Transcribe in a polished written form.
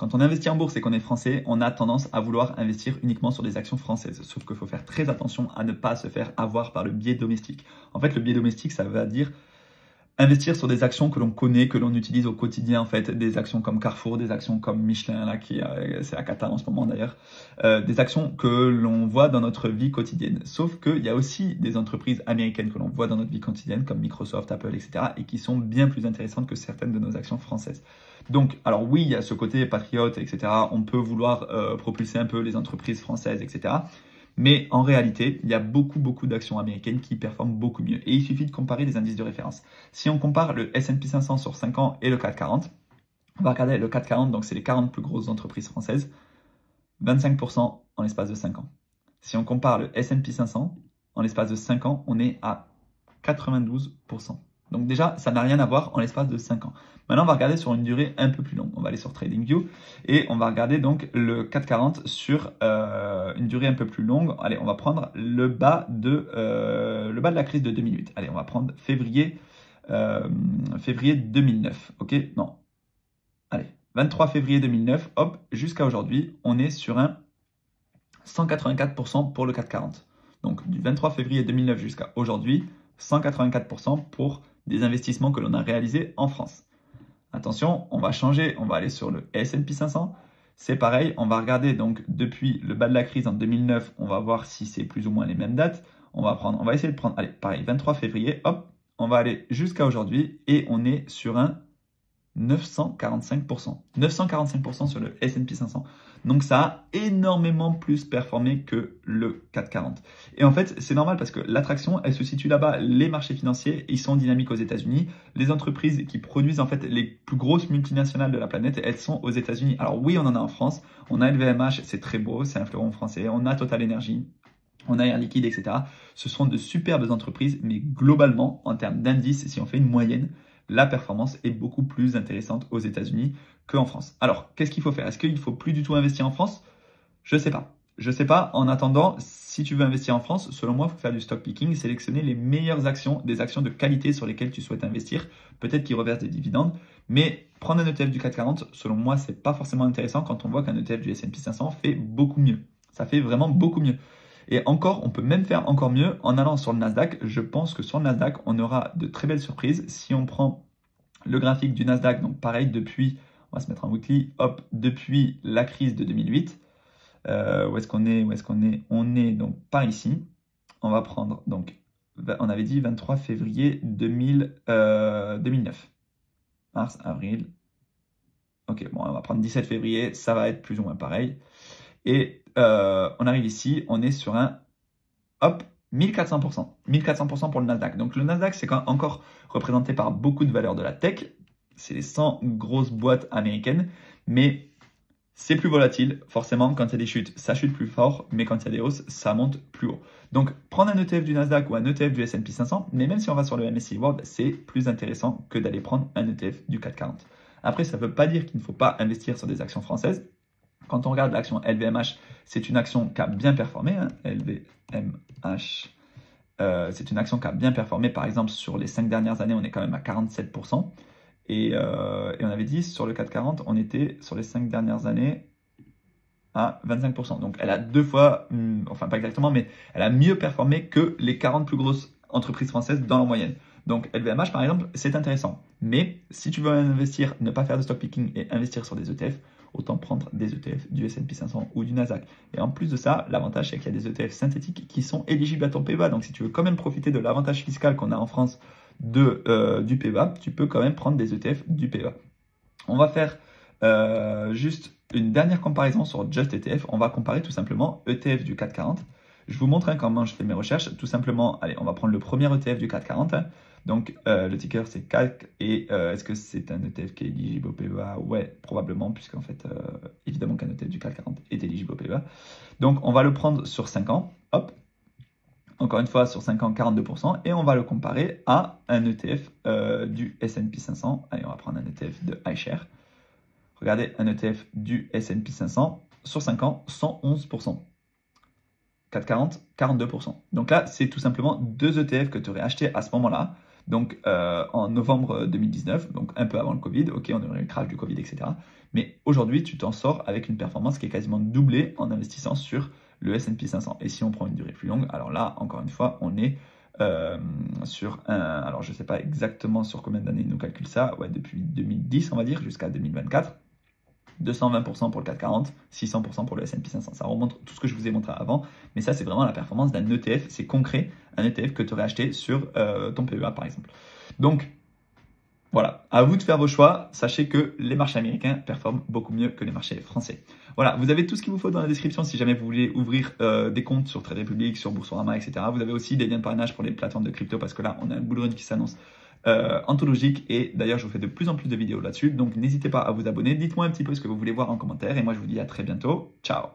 Quand on investit en bourse et qu'on est français, on a tendance à vouloir investir uniquement sur des actions françaises. Sauf qu'il faut faire très attention à ne pas se faire avoir par le biais domestique. En fait, le biais domestique, ça veut dire investir sur des actions que l'on connaît, que l'on utilise au quotidien, en fait, des actions comme Carrefour, des actions comme Michelin, là, c'est la cata en ce moment d'ailleurs, des actions que l'on voit dans notre vie quotidienne. Sauf qu'il y a aussi des entreprises américaines que l'on voit dans notre vie quotidienne, comme Microsoft, Apple, etc., et qui sont bien plus intéressantes que certaines de nos actions françaises. Donc, alors oui, il y a ce côté patriote, etc., on peut vouloir propulser un peu les entreprises françaises, etc., mais en réalité, il y a beaucoup d'actions américaines qui performent beaucoup mieux. Et il suffit de comparer les indices de référence. Si on compare le S&P 500 sur 5 ans et le CAC 40, on va regarder le CAC 40, donc c'est les 40 plus grosses entreprises françaises, 25% en l'espace de 5 ans. Si on compare le S&P 500, en l'espace de 5 ans, on est à 92%. Donc déjà, ça n'a rien à voir en l'espace de 5 ans. Maintenant, on va regarder sur une durée un peu plus longue. On va aller sur TradingView et on va regarder donc le CAC 40 sur une durée un peu plus longue. Allez, on va prendre le bas de la crise de 2008. Allez, on va prendre février 2009. Ok, non. Allez, 23 février 2009, hop, jusqu'à aujourd'hui, on est sur un 184% pour le CAC 40. Donc, du 23 février 2009 jusqu'à aujourd'hui, 184% pour des investissements que l'on a réalisés en France. Attention, on va changer, on va aller sur le S&P 500. C'est pareil, on va regarder donc depuis le bas de la crise en 2009, on va voir si c'est plus ou moins les mêmes dates. On va essayer de prendre, allez, pareil, 23 février, hop, on va aller jusqu'à aujourd'hui et on est sur un 945%. 945% sur le S&P 500. Donc ça a énormément plus performé que le CAC 40. Et en fait, c'est normal parce que l'attraction, elle se situe là-bas. Les marchés financiers, ils sont dynamiques aux États-Unis. Les entreprises qui produisent en fait les plus grosses multinationales de la planète, elles sont aux États-Unis. Alors oui, on en a en France. On a LVMH, c'est très beau, c'est un fleuron français. On a Total Energy. On a Air Liquide, etc. Ce sont de superbes entreprises, mais globalement, en termes d'indices, si on fait une moyenne, la performance est beaucoup plus intéressante aux États-Unis qu'en France. Alors, qu'est-ce qu'il faut faire? Est-ce qu'il ne faut plus du tout investir en France? Je ne sais pas. Je ne sais pas. En attendant, si tu veux investir en France, selon moi, il faut faire du stock picking, sélectionner les meilleures actions, des actions de qualité sur lesquelles tu souhaites investir, peut-être qu'ils reversent des dividendes, mais prendre un ETF du CAC 40, selon moi, ce n'est pas forcément intéressant quand on voit qu'un ETF du S&P 500 fait beaucoup mieux. Ça fait vraiment beaucoup mieux. Et encore, on peut même faire encore mieux en allant sur le Nasdaq. Je pense que sur le Nasdaq, on aura de très belles surprises. Si on prend le graphique du Nasdaq, donc pareil, depuis, on va se mettre en weekly, hop, depuis la crise de 2008, où est-ce qu'on est? On est donc par ici. On va prendre, donc, on avait dit 23 février 2009. Mars, avril. Ok, bon, on va prendre 17 février, ça va être plus ou moins pareil. Et on arrive ici, on est sur un, hop, 1400%. 1400% pour le Nasdaq. Donc le Nasdaq, c'est encore représenté par beaucoup de valeurs de la tech. C'est les 100 grosses boîtes américaines. Mais c'est plus volatile. Forcément, quand il y a des chutes, ça chute plus fort. Mais quand il y a des hausses, ça monte plus haut. Donc prendre un ETF du Nasdaq ou un ETF du S&P 500, mais même si on va sur le MSCI World, c'est plus intéressant que d'aller prendre un ETF du CAC 40. Après, ça ne veut pas dire qu'il ne faut pas investir sur des actions françaises. Quand on regarde l'action LVMH, c'est une action qui a bien performé. Hein, LVMH, c'est une action qui a bien performé. Par exemple, sur les 5 dernières années, on est quand même à 47%. Et on avait dit, sur le CAC 40, on était sur les 5 dernières années à 25%. Donc, elle a 2 fois, enfin pas exactement, mais elle a mieux performé que les 40 plus grosses entreprises françaises dans la moyenne. Donc, LVMH, par exemple, c'est intéressant. Mais si tu veux investir, ne pas faire de stock picking et investir sur des ETF, autant prendre des ETF du S&P 500 ou du Nasdaq. Et en plus de ça, l'avantage, c'est qu'il y a des ETF synthétiques qui sont éligibles à ton PEVA. Donc, si tu veux quand même profiter de l'avantage fiscal qu'on a en France du PEVA, tu peux quand même prendre des ETF du PEVA. On va faire juste une dernière comparaison sur Just ETF. On va comparer tout simplement ETF du CAC 40. Je vous montre comment je fais mes recherches. Tout simplement, allez, on va prendre le premier ETF du CAC 40. Donc, le ticker, c'est CAC. Et est-ce que c'est un ETF qui est éligible au PEVA? Ouais, probablement, puisqu'en fait, évidemment qu'un ETF du CAC 40 est éligible au PEVA. Donc, on va le prendre sur 5 ans. Hop. Encore une fois, sur 5 ans, 42%. Et on va le comparer à un ETF du S&P 500. Allez, on va prendre un ETF de iShares. Regardez, un ETF du S&P 500 sur 5 ans, 111%. 440, 42%. Donc là, c'est tout simplement 2 ETF que tu aurais acheté à ce moment-là. donc en novembre 2019, donc un peu avant le Covid, ok, on aurait eu le crash du Covid, etc. Mais aujourd'hui, tu t'en sors avec une performance qui est quasiment doublée en investissant sur le S&P 500. Et si on prend une durée plus longue, alors là, encore une fois, on est sur un... Alors, je ne sais pas exactement sur combien d'années ils nous calculent ça. Ouais, depuis 2010, on va dire, jusqu'à 2024. 220% pour le CAC 40, 600% pour le S&P 500. Ça remonte tout ce que je vous ai montré avant, mais ça, c'est vraiment la performance d'un ETF. C'est concret, un ETF que tu aurais acheté sur ton PEA, par exemple. Donc, voilà, à vous de faire vos choix. Sachez que les marchés américains performent beaucoup mieux que les marchés français. Voilà, vous avez tout ce qu'il vous faut dans la description si jamais vous voulez ouvrir des comptes sur Trade Republic, sur Boursorama, etc. Vous avez aussi des liens de parrainage pour les plateformes de crypto parce que là, on a un bull run qui s'annonce anthologique et d'ailleurs, je vous fais de plus en plus de vidéos là-dessus. Donc, n'hésitez pas à vous abonner. Dites-moi un petit peu ce que vous voulez voir en commentaire et moi, je vous dis à très bientôt. Ciao!